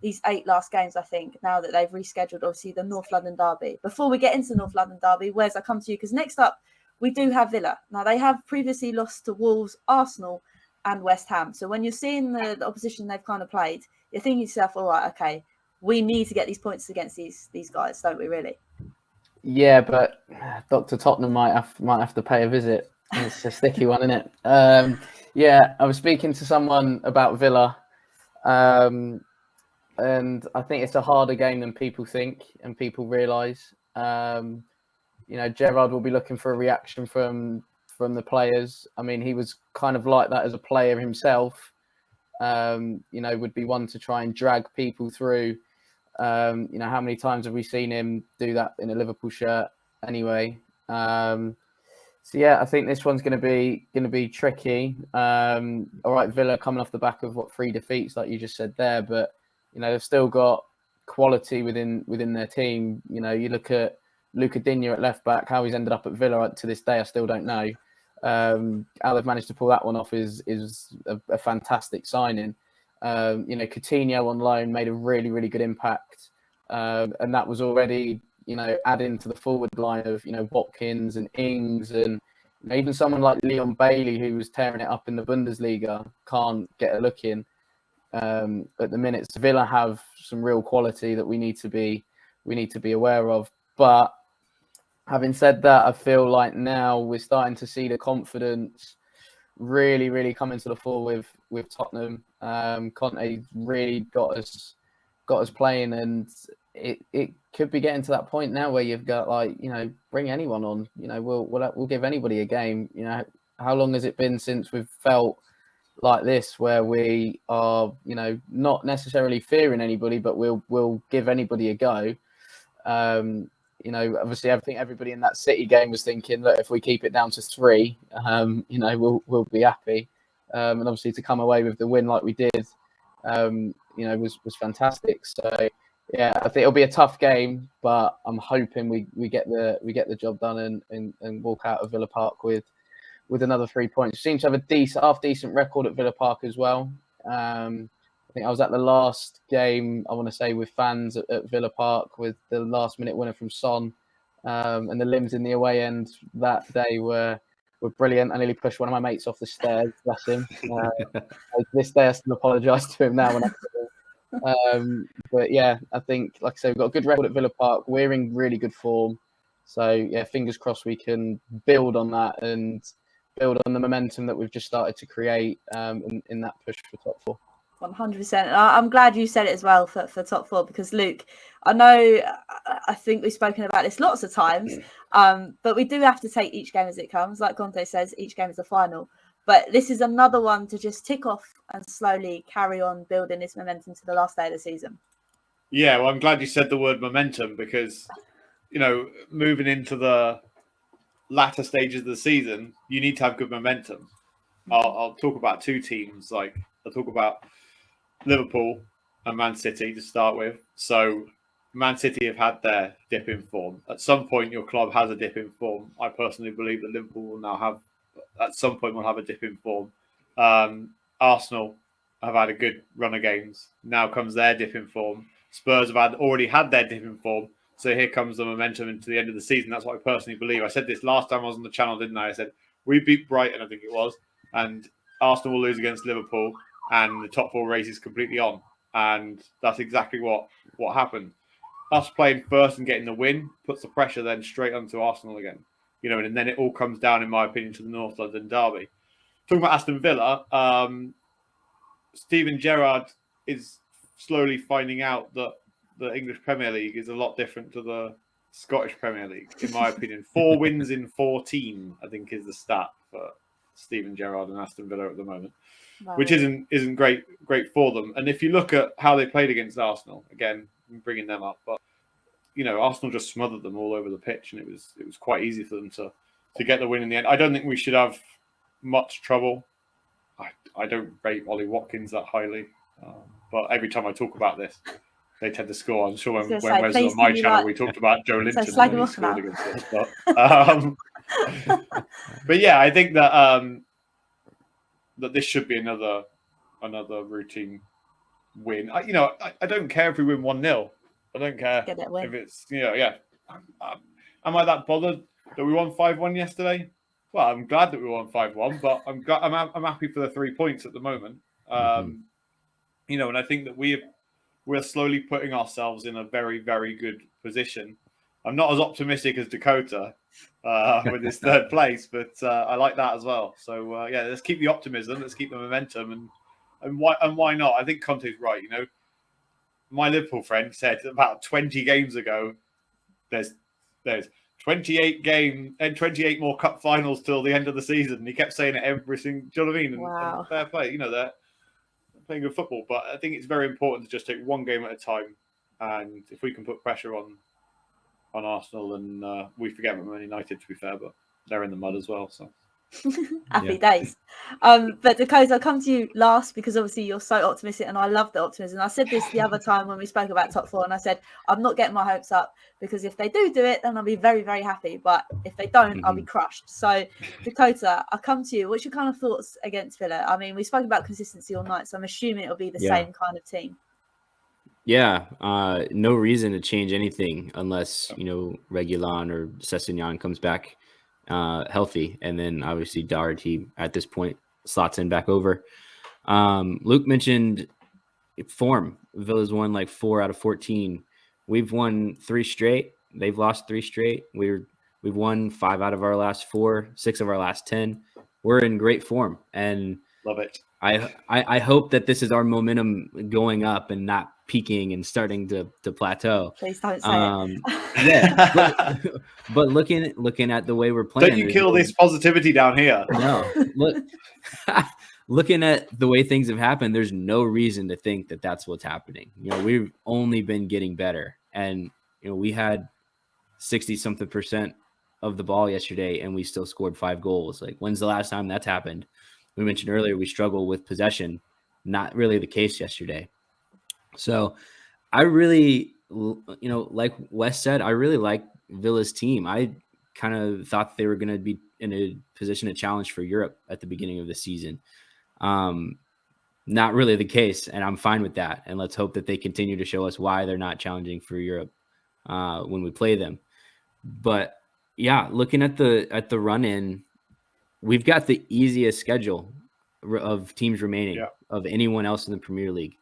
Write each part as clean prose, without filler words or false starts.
these 8 last games, I think, now that they've rescheduled, obviously, the North London derby. Before we get into the North London derby, Wes, I come to you, because next up, we do have Villa. Now, they have previously lost to Wolves, Arsenal, and West Ham. So when you're seeing the opposition they've kind of played, you're thinking to yourself, all right, okay, we need to get these points against these guys, don't we, really? Yeah, but Dr. Tottenham might have to pay a visit. It's a sticky one, isn't it? Yeah, I was speaking to someone about Villa, and I think it's a harder game than people think and people realise. Gerrard will be looking for a reaction from the players. I mean, he was kind of like that as a player himself. Would be one to try and drag people through. How many times have we seen him do that in a Liverpool shirt? Anyway, I think this one's going to be tricky. All right, Villa coming off the back of 3 defeats, like you just said there, but they've still got quality within their team. You look at Luca Digne at left back, how he's ended up at Villa to this day, I still don't know. How they've managed to pull that one off is a fantastic signing. Coutinho on loan made a really, really good impact. And that was already, adding to the forward line of, Watkins and Ings and even someone like Leon Bailey, who was tearing it up in the Bundesliga, can't get a look in. At the minute, Villa have some real quality that we need to be aware of. But having said that, I feel like now we're starting to see the confidence really, really coming to the fore with Tottenham. Conte really got us playing, and it could be getting to that point now where you've got bring anyone on. We'll give anybody a game. How long has it been since we've felt like this, where we are not necessarily fearing anybody, but we'll give anybody a go. Obviously, I think everybody in that City game was thinking, look, if we keep it down to 3, we'll be happy. And obviously, to come away with the win like we did, was fantastic. So, yeah, I think it'll be a tough game, but I'm hoping we get the job done and walk out of Villa Park with another 3 points. We seem to have a half decent record at Villa Park as well. I think I was at the last game, I want to say, with fans at Villa Park with the last-minute winner from Son, and the limbs in the away end that day were brilliant. I nearly pushed one of my mates off the stairs, bless him. This day I still apologise to him now. But yeah, I think, like I said, we've got a good record at Villa Park. We're in really good form. So yeah, fingers crossed we can build on that and build on the momentum that we've just started to create in that push for top 4. 100%. I'm glad you said it as well for top 4, because Luke, I think we've spoken about this lots of times, but we do have to take each game as it comes. Like Conte says, each game is a final. But this is another one to just tick off and slowly carry on building this momentum to the last day of the season. Yeah, well, I'm glad you said the word momentum, because, moving into the latter stages of the season, you need to have good momentum. I'll talk about 2 teams. I'll talk about Liverpool and Man City to start with. So Man City have had their dip in form. At some point, your club has a dip in form. I personally believe that Liverpool will now have a dip in form. Arsenal have had a good run of games. Now comes their dip in form. Spurs have already had their dip in form. So here comes the momentum into the end of the season. That's what I personally believe. I said this last time I was on the channel, didn't I? I said, we beat Brighton, I think it was, and Arsenal will lose against Liverpool, and the top 4 race is completely on. And that's exactly what happened. Us playing first and getting the win puts the pressure then straight onto Arsenal again. And then it all comes down, in my opinion, to the North London derby. Talking about Aston Villa, Steven Gerrard is slowly finding out that the English Premier League is a lot different to the Scottish Premier League, in my opinion. 4 wins in 14, I think, is the stat for Steven Gerrard and Aston Villa at the moment, which isn't great for them. And if you look at how they played against Arsenal, again, I'm bringing them up, but Arsenal just smothered them all over the pitch, and it was quite easy for them to get the win in the end. I don't think we should have much trouble. I don't rate Ollie Watkins that highly, but every time I talk about this, they tend to score. I'm sure when Wes was on my channel, we talked about Joe Linton when he scored against us. But yeah, I think that that this should be another routine win. I don't care if we win 1-0. I don't care Get that win. if it's Am I that bothered that we won 5-1 yesterday? Well, I'm glad that we won 5-1, but I'm happy for the 3 points at the moment. And I think that we're slowly putting ourselves in a very, very good position. I'm not as optimistic as Dakota with his third place, but I like that as well. So let's keep the optimism, let's keep the momentum, and why not? I think Conte's right. My Liverpool friend said about 20 games ago, there's 28 games and 28 more cup finals till the end of the season. And he kept saying it every single. Do you know what I mean? Wow. And fair play. They're playing good football, but I think it's very important to just take one game at a time. And if we can put pressure on Arsenal, and we forget Man United, to be fair, but they're in the mud as well. So happy days. But Dakota, I'll come to you last because obviously you're so optimistic, and I love the optimism. I said this the other time when we spoke about top four, and I said I'm not getting my hopes up because if they do it, then I'll be very, very happy. But if they don't, I'll be crushed. So Dakota, I'll come to you. What's your kind of thoughts against Villa? I mean, we spoke about consistency all night, so I'm assuming it'll be the same kind of team. Yeah, no reason to change anything unless, Reguilon or Sessegnon comes back healthy. And then obviously Doherty at this point slots in back over. Luke mentioned form. Villa's won like 4 out of 14. We've won 3 straight. They've lost 3 straight. We've won 5 out of our last 4, 6 of our last 10. We're in great form. And love it. I hope that this is our momentum going up and not peaking and starting to plateau. Please don't say it. Yeah, but looking at the way we're playing, don't you kill this positivity down here? No, looking at the way things have happened, there's no reason to think that that's what's happening. We've only been getting better, and we had 60-something% of the ball yesterday, and we still scored 5 goals. Like, when's the last time that's happened? We mentioned earlier we struggle with possession. Not really the case yesterday. So I really, like Wes said, I really like Villa's team. I kind of thought they were going to be in a position to challenge for Europe at the beginning of the season. Not really the case, and I'm fine with that. And let's hope that they continue to show us why they're not challenging for Europe when we play them. But yeah, looking at the run-in, we've got the easiest schedule of teams remaining of anyone else in the Premier League,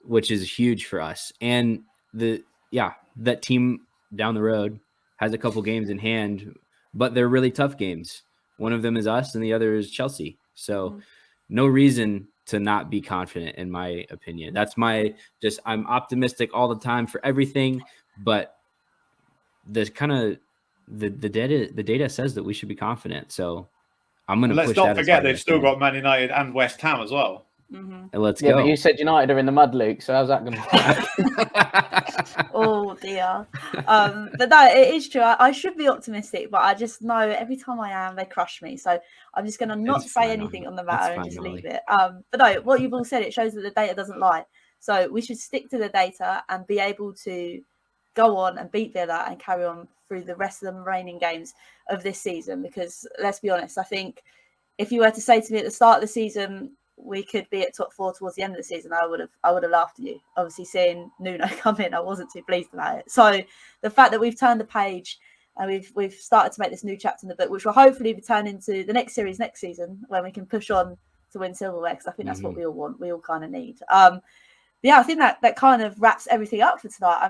which is huge for us. And that team down the road has a couple games in hand, but they're really tough games. One of them is us and the other is Chelsea. So no reason to not be confident, in my opinion. That's I'm optimistic all the time for everything, but the data says that we should be confident. So I'm going to push that. Let's not forget they've still got Man United and West Ham as well. And let's go. But you said United are in the mud, Luke. So how's that going to Oh dear. But no, it is true. I should be optimistic, but I just know every time I am, they crush me. So I'm just going to not say anything on the matter and just leave it. But no, what you've all said, it shows that the data doesn't lie. So we should stick to the data and be able to go on and beat Villa and carry on through the rest of the remaining games of this season. Because let's be honest, I think if you were to say to me at the start of the season we could be at top 4 towards the end of the season, I would have laughed at you. Obviously, seeing Nuno come in, I wasn't too pleased about it. So the fact that we've turned the page and we've started to make this new chapter in the book, which will hopefully be turned into the next series next season when we can push on to win silverware, because I think that's what we all want. We all kind of need. I think that kind of wraps everything up for tonight.